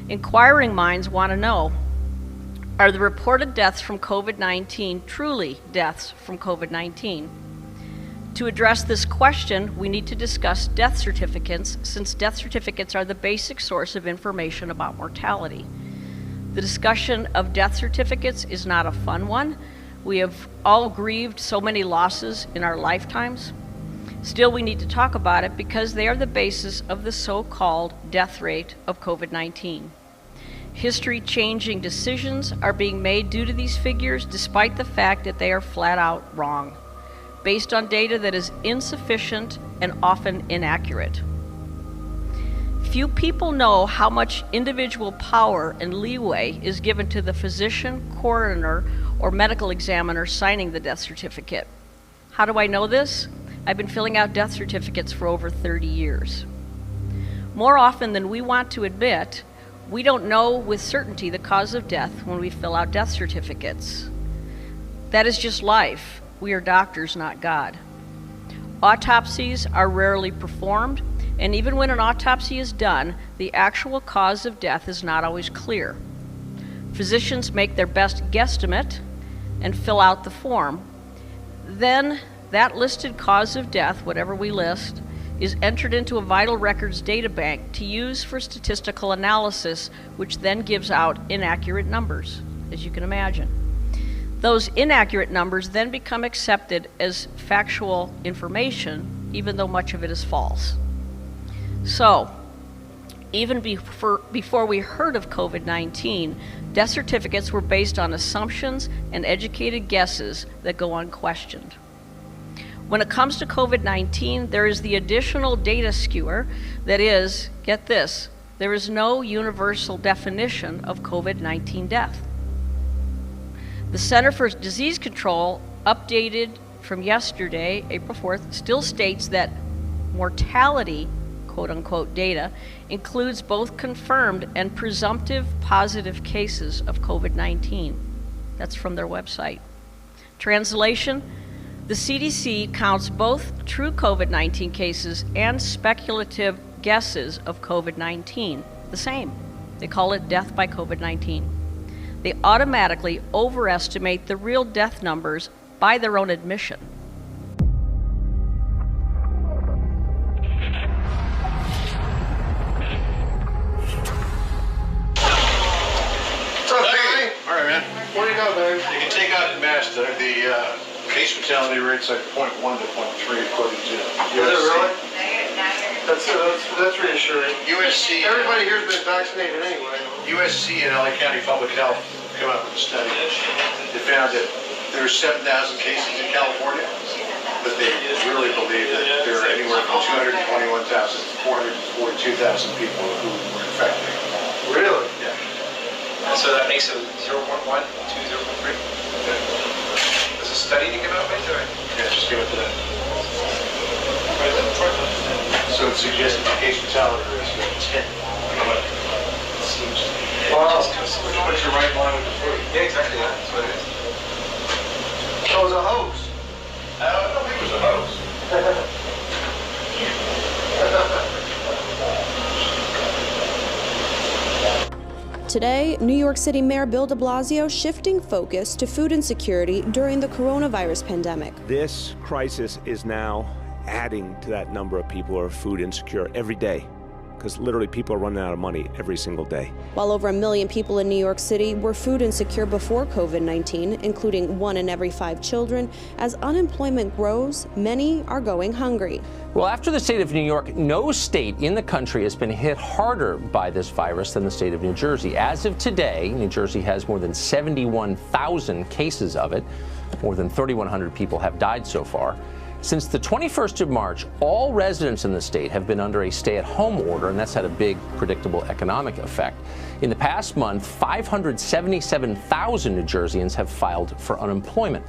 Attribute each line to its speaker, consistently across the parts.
Speaker 1: Inquiring minds want to know, are the reported deaths from COVID-19 truly deaths from COVID-19? To address this question, we need to discuss death certificates, since death certificates are the basic source of information about mortality. The discussion of death certificates is not a fun one. We have all grieved so many losses in our lifetimes. Still, we need to talk about it because they are the basis of the so-called death rate of COVID-19. History-changing decisions are being made due to these figures, despite the fact that they are flat out wrong, based on data that is insufficient and often inaccurate. Few people know how much individual power and leeway is given to the physician, coroner, or medical examiner signing the death certificate. How do I know this? I've been filling out death certificates for over 30 years. More often than we want to admit, we don't know with certainty the cause of death when we fill out death certificates. That is just life. We are doctors, not God. Autopsies are rarely performed, and even when an autopsy is done, the actual cause of death is not always clear. Physicians make their best guesstimate and fill out the form. Then that listed cause of death, whatever we list, is entered into a vital records data bank to use for statistical analysis, which then gives out inaccurate numbers, as you can imagine. Those inaccurate numbers then become accepted as factual information, even though much of it is false. So, even before we heard of COVID-19, death certificates were based on assumptions and educated guesses that go unquestioned. When it comes to COVID-19, there is the additional data skewer that is, get this, there is no universal definition of COVID-19 death. The Center for Disease Control, updated from yesterday, April 4th, still states that mortality, quote-unquote, data includes both confirmed and presumptive positive cases of COVID-19. That's from their website. Translation, the CDC counts both true COVID-19 cases and speculative guesses of COVID-19 the same. They call it death by COVID-19. They automatically overestimate the real death numbers by their own admission.
Speaker 2: All right, man.
Speaker 3: What do you know, babe?
Speaker 2: You can take out the mask. The case fatality rate's like 0.1 to 0.3 according to USC.
Speaker 3: Is it really? That's reassuring.
Speaker 2: USC.
Speaker 3: Everybody here's been vaccinated anyway.
Speaker 2: USC and LA County Public Health came up with a study. They found that there are 7,000 cases in California, but they really believe that there are anywhere from 221,000 to 442,000 people who were infected.
Speaker 3: Really?
Speaker 2: Yeah.
Speaker 4: And so that makes it 0.1 to 0.3. Does a study to come out with?
Speaker 2: Yeah, just give it to them. So it suggests that the case fatality rate is 10. It seems.
Speaker 3: Wow.
Speaker 2: Which puts you right in line with the flu.
Speaker 4: Yeah, exactly. Yeah, that's what it is.
Speaker 3: So it was a hoax.
Speaker 2: I don't think it was a hoax.
Speaker 5: Today, New York City Mayor Bill de Blasio shifting focus to food insecurity during the coronavirus pandemic.
Speaker 6: This crisis is now adding to that number of people who are food insecure every day, because literally people are running out of money every single day.
Speaker 5: While over 1 million people in New York City were food insecure before COVID-19, including 1 in every 5 children, as unemployment grows, many are going hungry.
Speaker 7: Well, after the state of New York, no state in the country has been hit harder by this virus than the state of New Jersey. As of today, New Jersey has more than 71,000 cases of it. More than 3,100 people have died so far. Since the 21st of March, all residents in the state have been under a stay-at-home order, and that's had a big, predictable economic effect. In the past month, 577,000 New Jerseyans have filed for unemployment.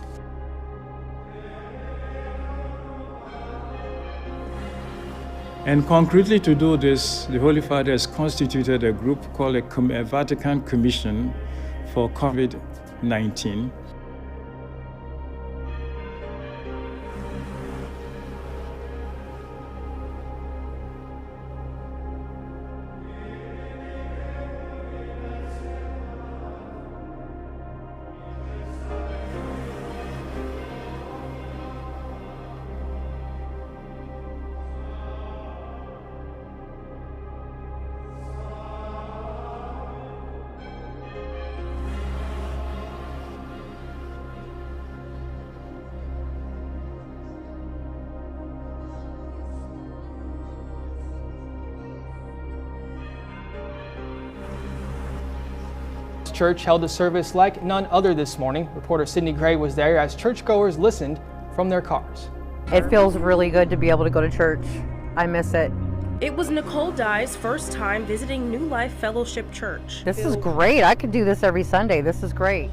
Speaker 8: And concretely to do this, the Holy Father has constituted a group called a Vatican Commission for COVID-19.
Speaker 9: Church held a service like none other this morning. Reporter Sydney Gray was there as churchgoers listened from their cars.
Speaker 10: It feels really good to be able to go to church. I miss it.
Speaker 11: It was Nicole Dye's first time visiting New Life Fellowship Church.
Speaker 10: This is great. I could do this every Sunday. This is great.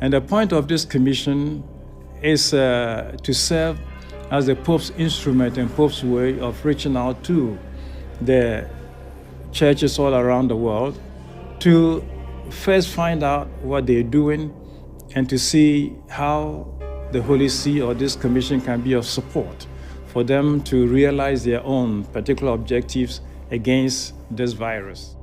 Speaker 8: And the point of this commission is to serve as the Pope's instrument and Pope's way of reaching out to the churches all around the world to first find out what they're doing and to see how the Holy See or this commission can be of support for them to realize their own particular objectives against this virus.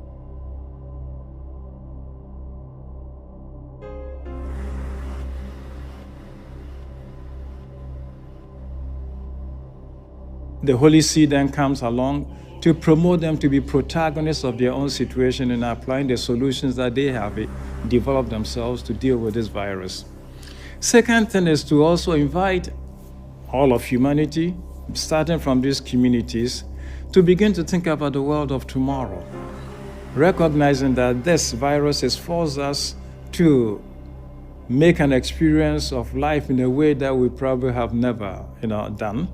Speaker 8: The Holy See then comes along to promote them to be protagonists of their own situation and applying the solutions that they have developed themselves to deal with this virus. Second thing is to also invite all of humanity, starting from these communities, to begin to think about the world of tomorrow, recognizing that this virus has forced us to make an experience of life in a way that we probably have never done.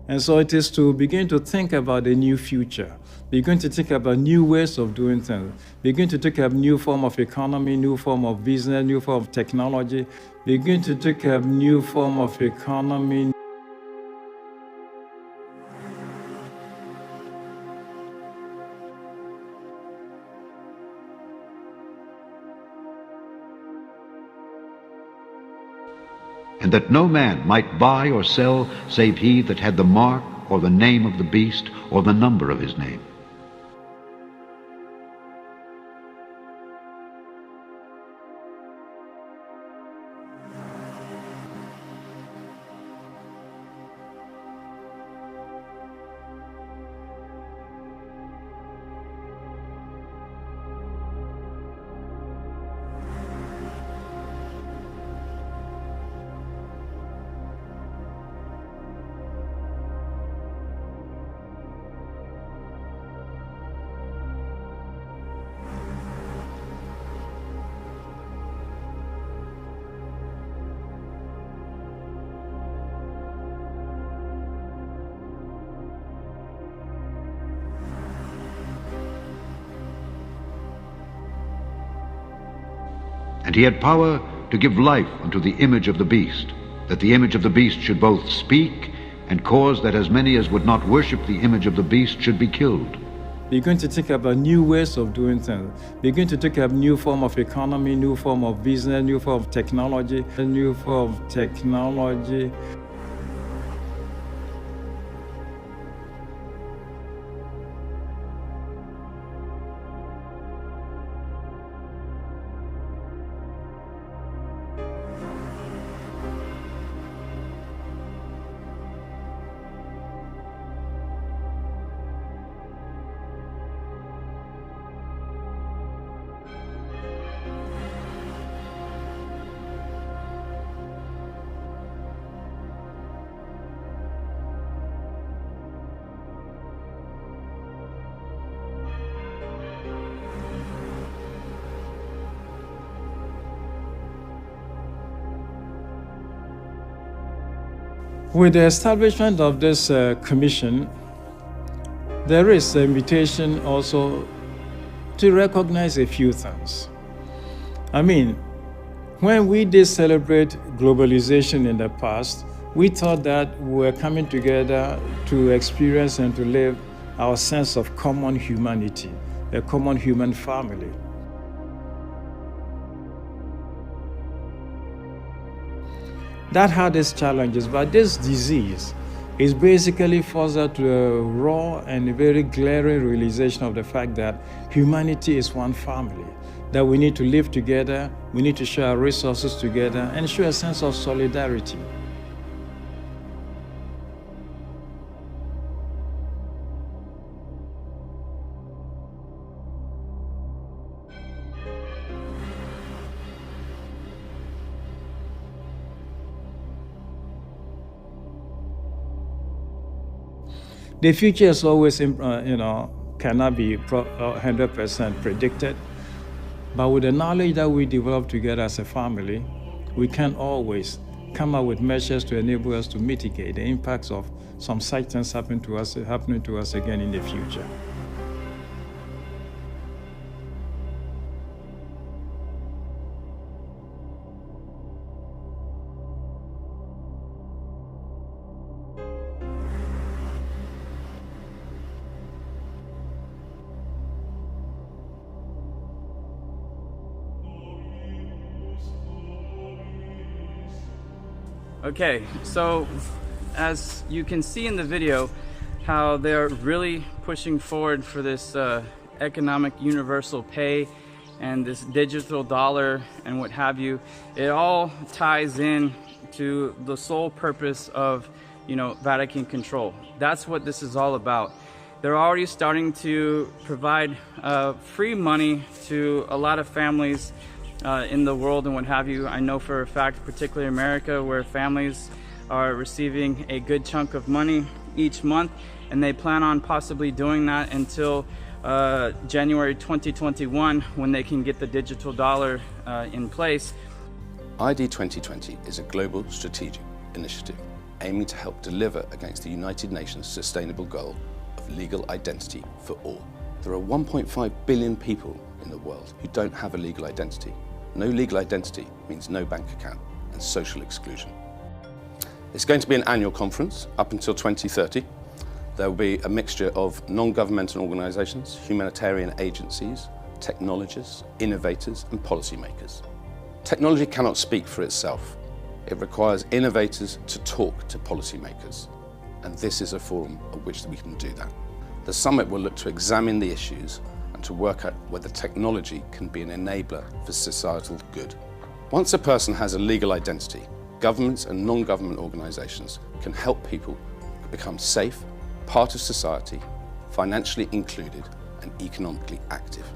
Speaker 8: And so it is to begin to think about a new future, begin to think about new ways of doing things, begin to think of new form of economy, new form of business, new form of technology, begin to think of new form of economy.
Speaker 12: And that no man might buy or sell save he that had the mark or the name of the beast or the number of his name. And he had power to give life unto the image of the beast, that the image of the beast should both speak and cause that as many as would not worship the image of the beast should be killed.
Speaker 8: Begin to think about new ways of doing things. Begin to think of new form of economy, new form of business, new form of technology, new form of technology. With the establishment of this commission, there is an invitation also to recognize a few things. I mean, when we did celebrate globalization in the past, we thought that we were coming together to experience and to live our sense of common humanity, a common human family. That had its challenges, but this disease is basically forced us to a raw and a very glaring realization of the fact that humanity is one family, that we need to live together, we need to share our resources together, and show a sense of solidarity. The future is always, cannot be 100% predicted. But with the knowledge that we develop together as a family, we can always come up with measures to enable us to mitigate the impacts of some such things happening to us again in the future.
Speaker 13: Okay, so as you can see in the video, how they're really pushing forward for this economic universal pay and this digital dollar and what have you. It all ties in to the sole purpose of, Vatican control. That's what this is all about. They're already starting to provide free money to a lot of families in the world and what have you. I know for a fact, particularly America, where families are receiving a good chunk of money each month, and they plan on possibly doing that until January 2021, when they can get the digital dollar in place.
Speaker 14: ID 2020 is a global strategic initiative aiming to help deliver against the United Nations sustainable goal of legal identity for all. There are 1.5 billion people in the world who don't have a legal identity. No legal identity means no bank account and social exclusion. It's going to be an annual conference up until 2030. There will be a mixture of non-governmental organisations, humanitarian agencies, technologists, innovators and policymakers. Technology cannot speak for itself. It requires innovators to talk to policymakers, and this is a forum at which we can do that. The summit will look to examine the issues and to work out whether technology can be an enabler for societal good. Once a person has a legal identity, governments and non-government organisations can help people become safe, part of society, financially included and economically active.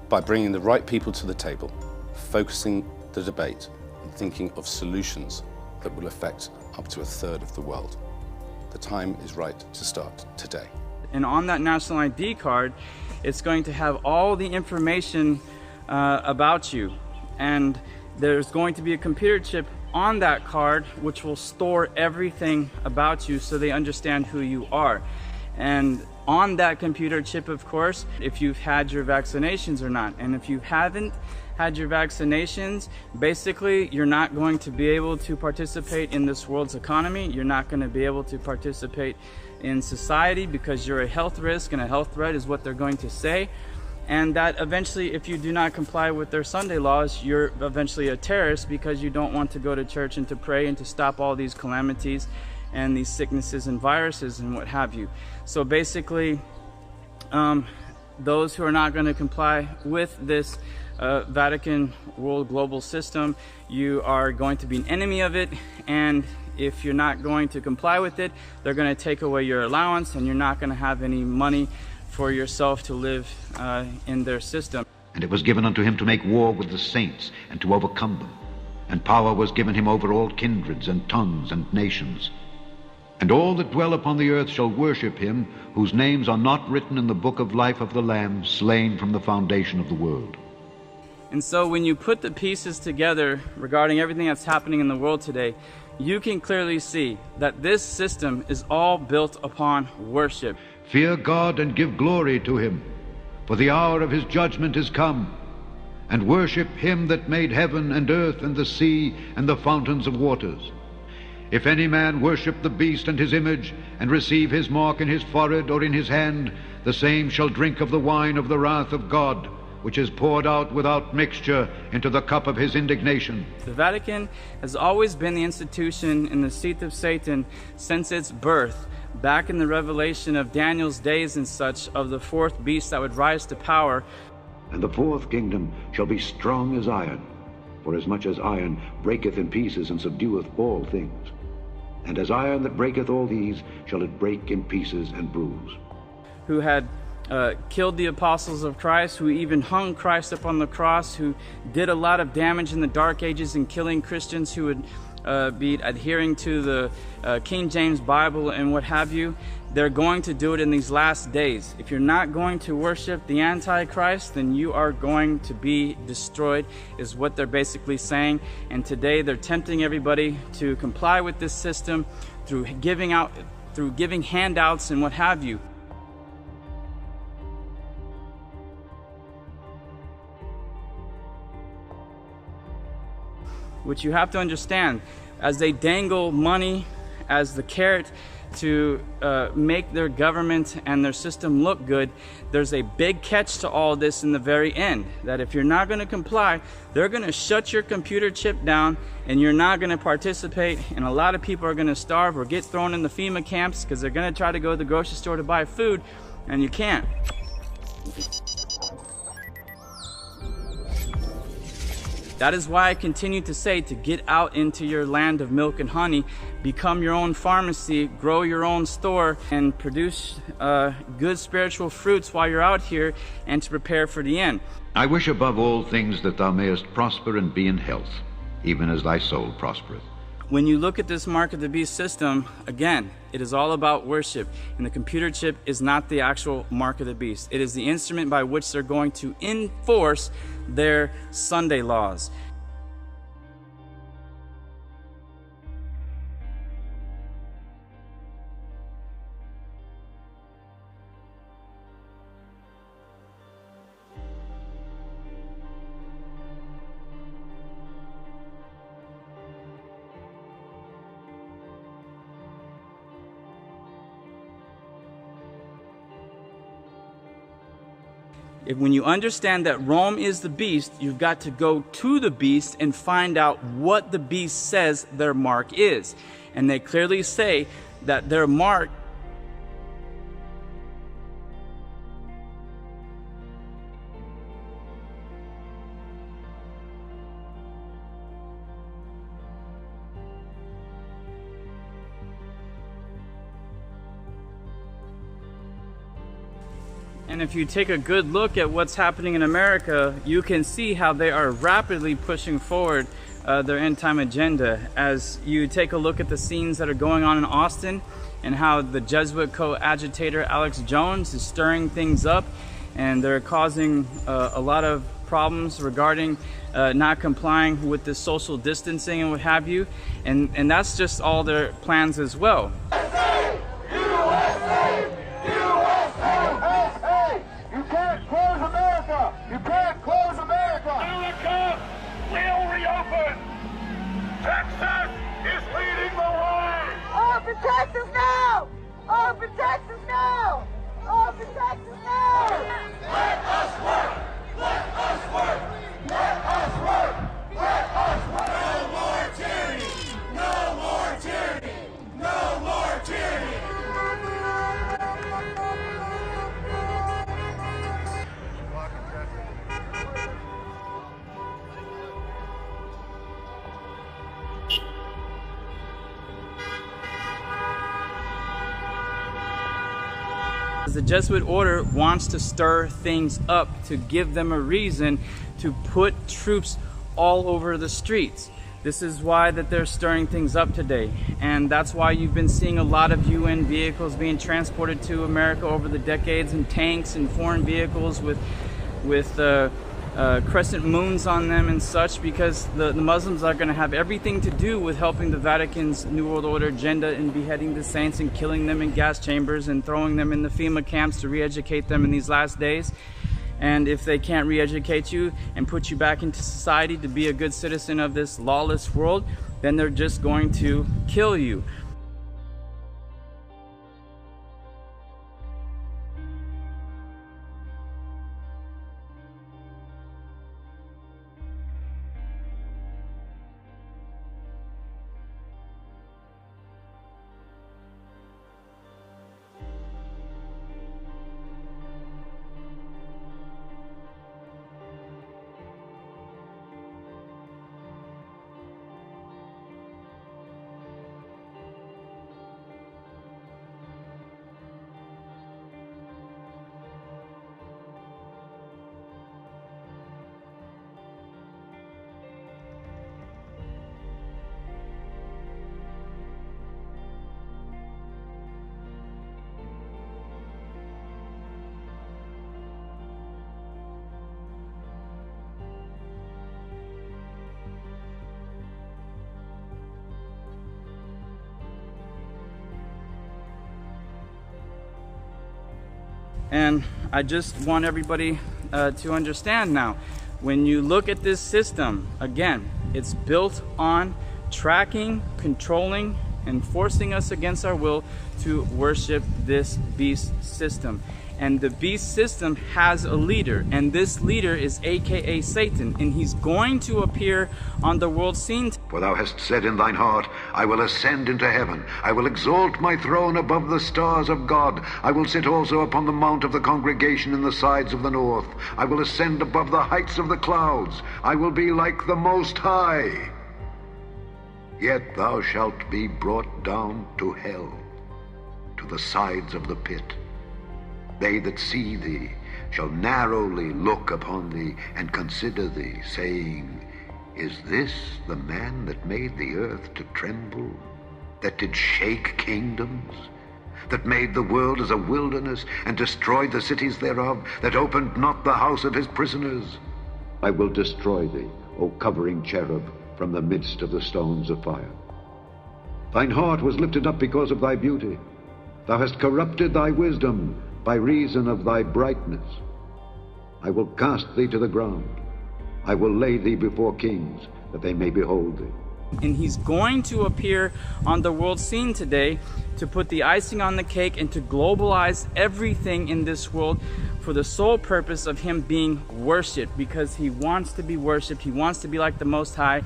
Speaker 14: By bringing the right people to the table, focusing the debate and thinking of solutions that will affect up to a third of the world. The time is right to start today.
Speaker 13: And on that national ID card, it's going to have all the information about you. And there's going to be a computer chip on that card which will store everything about you so they understand who you are. And on that computer chip, of course, if you've had your vaccinations or not. And if you haven't had your vaccinations, basically you're not going to be able to participate in this world's economy. You're not going to be able to participate in society because you're a health risk, and a health threat is what they're going to say. And that eventually, if you do not comply with their Sunday laws, you're eventually a terrorist because you don't want to go to church and to pray and to stop all these calamities and these sicknesses and viruses and what have you. So basically, those who are not going to comply with this Vatican world global system, you are going to be an enemy of it, and if you're not going to comply with it, they're going to take away your allowance and you're not going to have any money for yourself to live in their system.
Speaker 12: And it was given unto him to make war with the saints and to overcome them. And power was given him over all kindreds and tongues and nations. And all that dwell upon the earth shall worship him, whose names are not written in the book of life of the Lamb, slain from the foundation of the world.
Speaker 13: And so when you put the pieces together regarding everything that's happening in the world today, you can clearly see that this system is all built upon worship.
Speaker 12: Fear God and give glory to him, for the hour of his judgment is come. And worship him that made heaven and earth and the sea and the fountains of waters. If any man worship the beast and his image, and receive his mark in his forehead or in his hand, the same shall drink of the wine of the wrath of God, which is poured out without mixture into the cup of his indignation.
Speaker 13: The Vatican has always been the institution and the seat of Satan since its birth, back in the revelation of Daniel's days and such, of the fourth beast that would rise to power.
Speaker 12: And the fourth kingdom shall be strong as iron, for as much as iron breaketh in pieces and subdueth all things. And as iron that breaketh all these, shall it break in pieces and bruise.
Speaker 13: Who had killed the apostles of Christ, who even hung Christ up on the cross, who did a lot of damage in the Dark Ages in killing Christians, who would be adhering to the King James Bible and what have you, they're going to do it in these last days. If you're not going to worship the Antichrist, then you are going to be destroyed, is what they're basically saying. And today they're tempting everybody to comply with this system through giving handouts and what have you. Which you have to understand, as they dangle money as the carrot to make their government and their system look good, there's a big catch to all this in the very end, that if you're not going to comply, they're going to shut your computer chip down and you're not going to participate, and a lot of people are going to starve or get thrown in the FEMA camps because they're going to try to go to the grocery store to buy food, and you can't. That is why I continue to say to get out into your land of milk and honey, become your own pharmacy, grow your own store, and produce good spiritual fruits while you're out here, and to prepare for the end.
Speaker 12: I wish above all things that thou mayest prosper and be in health, even as thy soul prospereth.
Speaker 13: When you look at this mark of the beast system, again, it is all about worship, and the computer chip is not the actual mark of the beast. It is the instrument by which they're going to enforce their Sunday laws. When you understand that Rome is the beast, you've got to go to the beast and find out what the beast says their mark is. And they clearly say that their mark And if you take a good look at what's happening in America, you can see how they are rapidly pushing forward their end-time agenda. As you take a look at the scenes that are going on in Austin, and how the Jesuit co-agitator Alex Jones is stirring things up, and they're causing a lot of problems regarding not complying with this social distancing and what have you, and that's just all their plans as well.
Speaker 3: You can't close America! America will reopen! Texas is leading the way!
Speaker 15: Open Texas now! Open Texas now! Open Texas now!
Speaker 3: Let us work! Let us work! Let us work! Let us work! No more tyranny! No more tyranny! No more tyranny!
Speaker 13: The Jesuit order wants to stir things up to give them a reason to put troops all over the streets. This is why that they're stirring things up today, and that's why you've been seeing a lot of UN vehicles being transported to America over the decades, and tanks and foreign vehicles with crescent moons on them and such, because the Muslims are going to have everything to do with helping the Vatican's New World Order agenda, and beheading the saints and killing them in gas chambers and throwing them in the FEMA camps to re-educate them in these last days. And if they can't re-educate you and put you back into society to be a good citizen of this lawless world, then they're just going to kill you. And I just want everybody to understand now, when you look at this system, again, it's built on tracking, controlling, and forcing us against our will to worship this beast system. And the beast system has a leader, and this leader is aka Satan, and he's going to appear on the world scene.
Speaker 12: For thou hast said in thine heart, I will ascend into heaven. I will exalt my throne above the stars of God. I will sit also upon the mount of the congregation in the sides of the north. I will ascend above the heights of the clouds. I will be like the Most High. Yet thou shalt be brought down to hell, to the sides of the pit. They that see thee shall narrowly look upon thee and consider thee, saying, Is this the man that made the earth to tremble, that did shake kingdoms, that made the world as a wilderness, and destroyed the cities thereof, that opened not the house of his prisoners? I will destroy thee, O covering cherub, from the midst of the stones of fire. Thine heart was lifted up because of thy beauty. Thou hast corrupted thy wisdom by reason of thy brightness. I will cast thee to the ground. I will lay thee before kings, that they may behold thee.
Speaker 13: And he's going to appear on the world scene today to put the icing on the cake and to globalize everything in this world for the sole purpose of him being worshipped, because he wants to be worshipped. He wants to be like the Most High.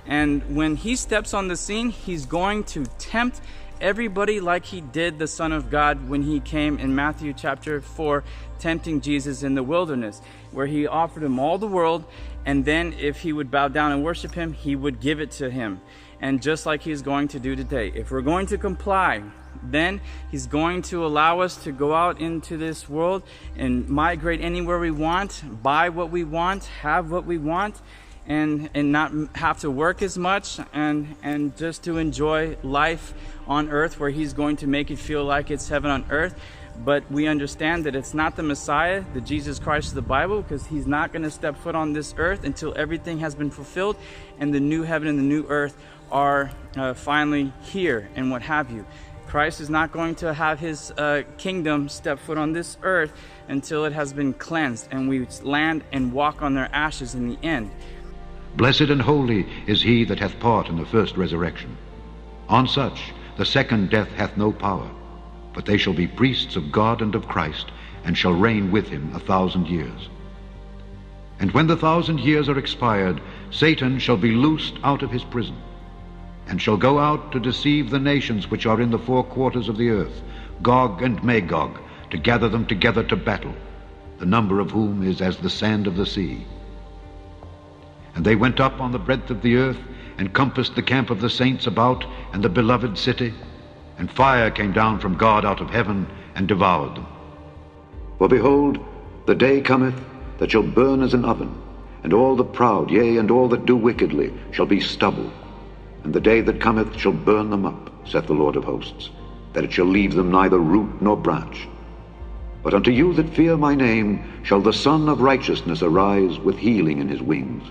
Speaker 13: And when he steps on the scene, he's going to tempt everybody like he did the Son of God when he came in Matthew chapter 4, tempting Jesus in the wilderness, where he offered him all the world, and then if he would bow down and worship him, he would give it to him. And just like he's going to do today, if we're going to comply, then he's going to allow us to go out into this world and migrate anywhere we want, buy what we want, have what we want, and not have to work as much, and just to enjoy life on earth, where he's going to make it feel like it's heaven on earth. But we understand that it's not the Messiah, the Jesus Christ of the Bible, because he's not going to step foot on this earth until everything has been fulfilled and the new heaven and the new earth are finally here and what have you. Christ is not going to have his kingdom step foot on this earth until it has been cleansed and we land and walk on their ashes in the end.
Speaker 12: Blessed and holy is he that hath part in the first resurrection. On such the second death hath no power, but they shall be priests of God and of Christ, and shall reign with him 1,000 years. And when the 1,000 years are expired, Satan shall be loosed out of his prison, and shall go out to deceive the nations which are in the four quarters of the earth, Gog and Magog, to gather them together to battle, the number of whom is as the sand of the sea. And they went up on the breadth of the earth, and compassed the camp of the saints about, and the beloved city. And fire came down from God out of heaven, and devoured them. For behold, the day cometh that shall burn as an oven, and all the proud, yea, and all that do wickedly, shall be stubble. And the day that cometh shall burn them up, saith the Lord of hosts, that it shall leave them neither root nor branch. But unto you that fear my name shall the Son of Righteousness arise with healing in his wings.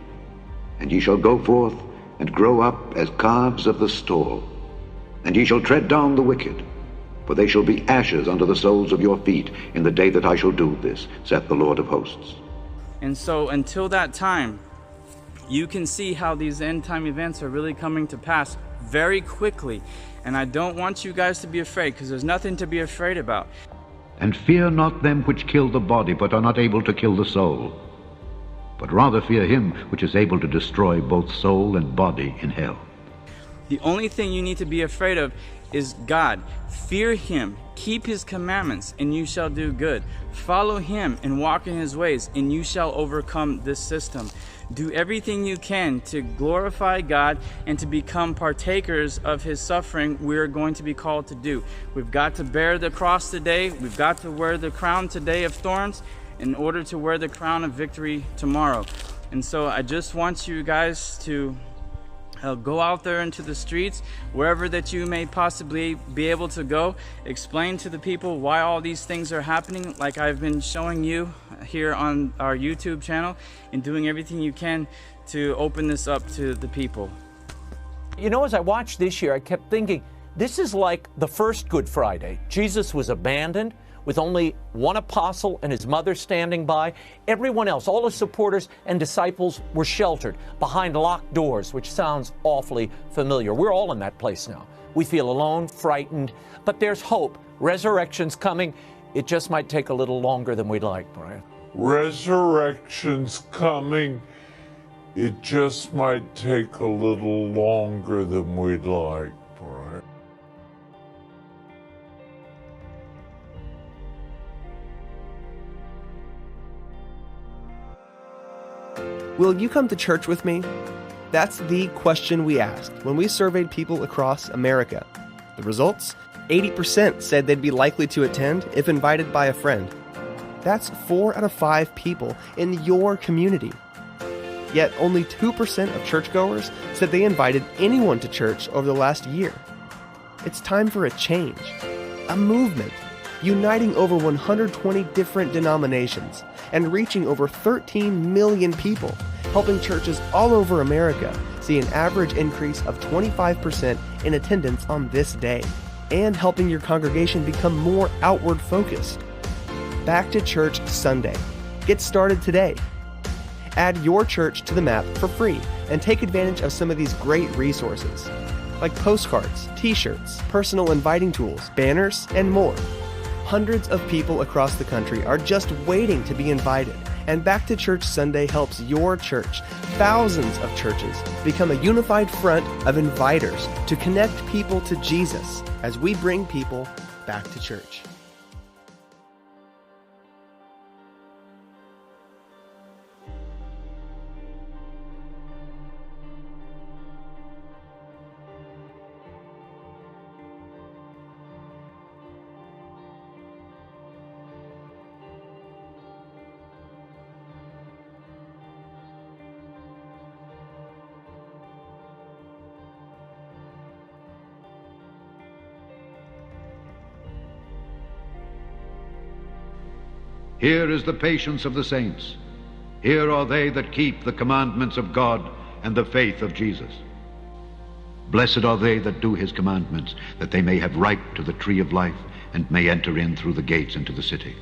Speaker 12: And ye shall go forth and grow up as calves of the stall. And ye shall tread down the wicked, for they shall be ashes under the soles of your feet in the day that I shall do this, saith the Lord of hosts.
Speaker 13: And so until that time, you can see how these end time events are really coming to pass very quickly. And I don't want you guys to be afraid, because there's nothing to be afraid about.
Speaker 12: And fear not them which kill the body, but are not able to kill the soul. But rather fear him which is able to destroy both soul and body in hell.
Speaker 13: The only thing you need to be afraid of is God. Fear him, keep his commandments, and you shall do good. Follow him and walk in his ways, and you shall overcome this system. Do everything you can to glorify God and to become partakers of his suffering we're going to be called to do. We've got to bear the cross today. We've got to wear the crown today of thorns in order to wear the crown of victory tomorrow. And so I just want you guys to go out there into the streets, wherever that you may possibly be able to go. Explain to the people why all these things are happening, like I've been showing you here on our YouTube channel, and doing everything you can to open this up to the people.
Speaker 7: You know, as I watched this year, I kept thinking, this is like the first Good Friday. Jesus was abandoned.
Speaker 16: with only one apostle and his mother standing by. Everyone else, all his supporters and disciples, were sheltered behind locked doors, which sounds awfully familiar. We're all in that place now. We feel alone, frightened, but there's hope. Resurrection's coming. It just might take a little longer than we'd like, Brian.
Speaker 17: Resurrection's coming. It just might take a little longer than we'd like, Brian.
Speaker 18: Will you come to church with me? That's the question we asked when we surveyed people across America. The results? 80% said they'd be likely to attend if invited by a friend. That's 4 out of 5 people in your community. Yet only 2% of churchgoers said they invited anyone to church over the last year. It's time for a change, a movement, uniting over 120 different denominations and reaching over 13 million people, helping churches all over America see an average increase of 25% in attendance on this day, and helping your congregation become more outward focused. Back to Church Sunday. Get started today. Add your church to the map for free and take advantage of some of these great resources, like postcards, t-shirts, personal inviting tools, banners, and more. Hundreds of people across the country are just waiting to be invited, and Back to Church Sunday helps your church, thousands of churches, become a unified front of inviters to connect people to Jesus as we bring people back to church.
Speaker 12: Here is the patience of the saints. Here are they that keep the commandments of God and the faith of Jesus. Blessed are they that do his commandments, that they may have right to the tree of life and may enter in through the gates into the city.